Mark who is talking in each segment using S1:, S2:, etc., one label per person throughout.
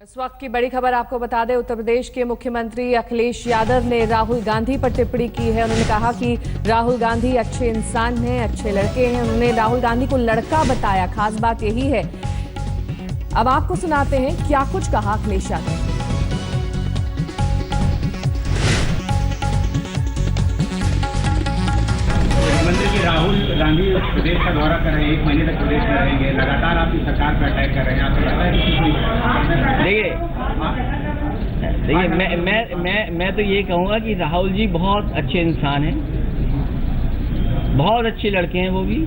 S1: इस वक्त की बड़ी खबर आपको बता दें, उत्तर प्रदेश के मुख्यमंत्री अखिलेश यादव ने राहुल गांधी पर टिप्पणी की है। उन्होंने कहा कि राहुल गांधी अच्छे इंसान हैं, अच्छे लड़के हैं। उन्होंने राहुल गांधी को लड़का बताया, खास बात यही है। अब आपको सुनाते हैं क्या कुछ कहा अखिलेश यादव ने।
S2: मुख्यमंत्री जी राहुल गांधी प्रदेश का दौरा कर रहे हैं, 1 महीने तक प्रदेश में रहेंगे, लगातार आपकी सरकार पर अटैक कर रहे हैं। आपको लगता है कि
S3: देखिए मैं तो ये कहूँगा कि राहुल जी बहुत अच्छे इंसान हैं, बहुत अच्छे लड़के हैं वो भी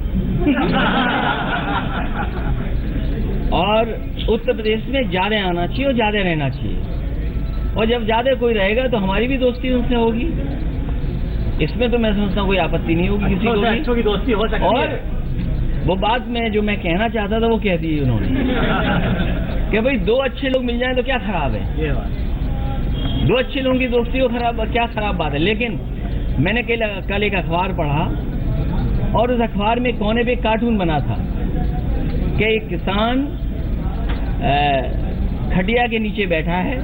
S3: और उत्तर प्रदेश में ज्यादा आना चाहिए और ज्यादा रहना चाहिए, और जब ज्यादा कोई रहेगा तो हमारी भी दोस्ती उनसे होगी। इसमें तो मैं समझता हूँ कोई आपत्ति नहीं होगी किसी को भी।
S2: अच्छों की दोस्ती हो सकती है।
S3: और वो बात में जो मैं कहना चाहता था वो कह दी उन्होंने कि भाई दो अच्छे लोग मिल जाएं तो क्या खराब है।
S2: ये बात,
S3: दो अच्छे लोगों की दोस्ती हो क्या खराब बात है। लेकिन मैंने कल एक अखबार पढ़ा और उस अखबार में कोने पे एक कार्टून बना था कि एक किसान खटिया के नीचे बैठा है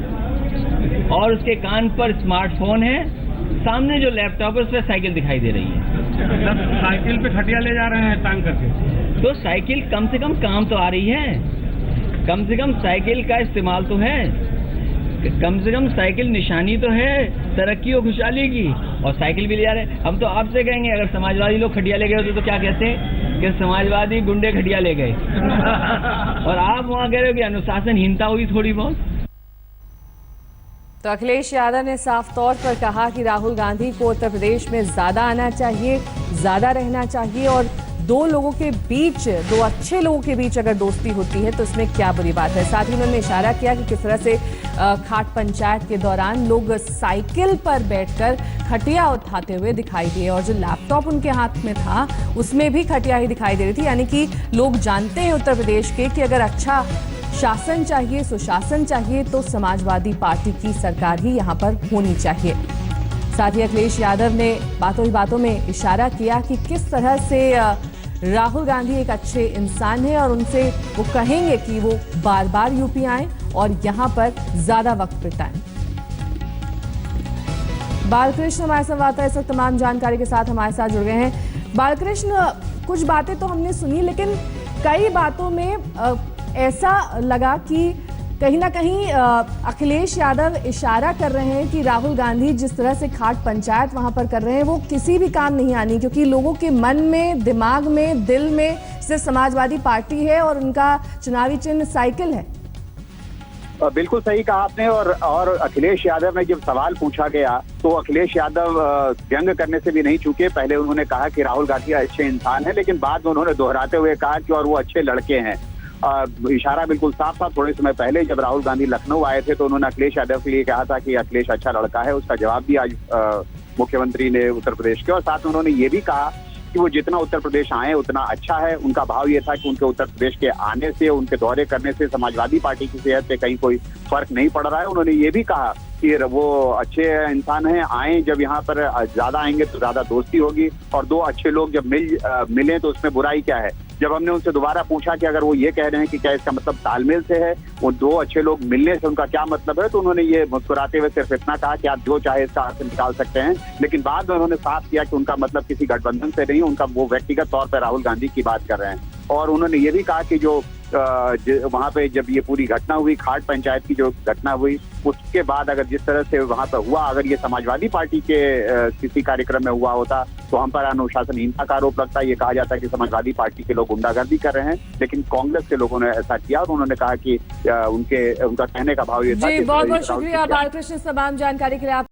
S3: और उसके कान पर स्मार्टफोन है, सामने जो लैपटॉप है उस पर साइकिल दिखाई दे रही है।
S2: साइकिल पे खटिया ले जा रहे हैं टांग करके,
S3: तो साइकिल कम से कम काम तो आ रही है, कम से कम साइकिल का इस्तेमाल तो है, कम से कम साइकिल निशानी तो है तरक्की और खुशहाली की, और साइकिल भी ले जा रहे हैं। हम तो आपसे कहेंगे अगर समाजवादी लोग खटिया ले गए होते तो क्या कहते हैं कि समाजवादी गुंडे खटिया ले गए और आप वहाँ कह रहे हो कि अनुशासनहीनता हुई थोड़ी बहुत।
S1: तो अखिलेश यादव ने साफ तौर पर कहा कि राहुल गांधी को उत्तर प्रदेश में ज्यादा आना चाहिए, ज्यादा रहना चाहिए, और दो लोगों के बीच, दो अच्छे लोगों के बीच अगर दोस्ती होती है तो इसमें क्या बुरी बात है। साथ ही उन्होंने इशारा किया कि किस तरह से खाट पंचायत के दौरान लोग साइकिल पर बैठकर खटिया उठाते हुए दिखाई दिए, और जो लैपटॉप उनके हाथ में था उसमें भी खटिया ही दिखाई दे रही थी। यानी कि लोग जानते हैं उत्तर प्रदेश के कि अगर अच्छा शासन चाहिए, सुशासन चाहिए तो समाजवादी पार्टी की सरकार ही यहाँ पर होनी चाहिए। साथ ही अखिलेश यादव ने बातों ही बातों में इशारा किया कि किस तरह से राहुल गांधी एक अच्छे इंसान है और उनसे वो कहेंगे कि वो बार बार यूपी आएं और यहाँ पर ज्यादा वक्त बिताएं। बालकृष्ण हमारे संवाददाता इस वक्त तमाम जानकारी के साथ हमारे साथ जुड़ गए हैं। बालकृष्ण, कुछ बातें तो हमने सुनी, लेकिन कई बातों में ऐसा लगा कि कहीं ना कहीं अखिलेश यादव इशारा कर रहे हैं कि राहुल गांधी जिस तरह से खाट पंचायत वहां पर कर रहे हैं वो किसी भी काम नहीं आनी, क्योंकि लोगों के मन में, दिमाग में, दिल में सिर्फ समाजवादी पार्टी है और उनका चुनावी चिन्ह साइकिल है।
S4: बिल्कुल सही कहा आपने। और अखिलेश यादव में जब सवाल पूछा गया तो अखिलेश यादव व्यंग करने से भी नहीं चूके। पहले उन्होंने कहा कि राहुल गांधी अच्छे इंसान है, लेकिन बाद में उन्होंने दोहराते हुए कहा कि और वो अच्छे लड़के हैं। इशारा बिल्कुल साफ था। थोड़े समय पहले जब राहुल गांधी लखनऊ आए थे तो उन्होंने अखिलेश यादव के लिए कहा था कि अखिलेश अच्छा लड़का है। उसका जवाब भी आज मुख्यमंत्री ने उत्तर प्रदेश के, और साथ में उन्होंने ये भी कहा कि वो जितना उत्तर प्रदेश आए उतना अच्छा है। उनका भाव ये था कि उनके उत्तर प्रदेश के आने से, उनके दौरे करने से समाजवादी पार्टी की सेहत पे कहीं कोई फर्क नहीं पड़ रहा है। उन्होंने ये भी कहा कि वो अच्छे इंसान हैं, आए जब यहाँ पर ज्यादा आएंगे तो ज्यादा दोस्ती होगी, और दो अच्छे लोग जब मिले तो उसमें बुराई क्या है। जब हमने उनसे दोबारा पूछा कि अगर वो ये कह रहे हैं कि क्या इसका मतलब तालमेल से है, वो दो अच्छे लोग मिलने से उनका क्या मतलब है, तो उन्होंने ये मुस्कुराते हुए सिर्फ इतना कहा कि आप जो चाहे इसका अर्थ निकाल सकते हैं। लेकिन बाद में उन्होंने साफ किया कि उनका मतलब किसी गठबंधन से नहीं, उनका वो व्यक्तिगत तौर पर राहुल गांधी की बात कर रहे हैं। और उन्होंने ये भी कहा कि जो वहाँ पे जब ये पूरी घटना हुई, खाट पंचायत की जो घटना हुई, उसके बाद अगर जिस तरह से वहाँ पर हुआ, अगर ये समाजवादी पार्टी के किसी कार्यक्रम में हुआ होता तो हम पर अनुशासनहीनता का आरोप लगता है। ये कहा जाता है कि समाजवादी पार्टी के लोग गुंडागर्दी कर रहे हैं, लेकिन कांग्रेस के लोगों ने ऐसा किया। और उन्होंने कहा कि उनका कहने का भाव ये था।
S1: जी, बहुत बहुत शुक्रिया बालकृष्ण, तमाम जानकारी के लिए।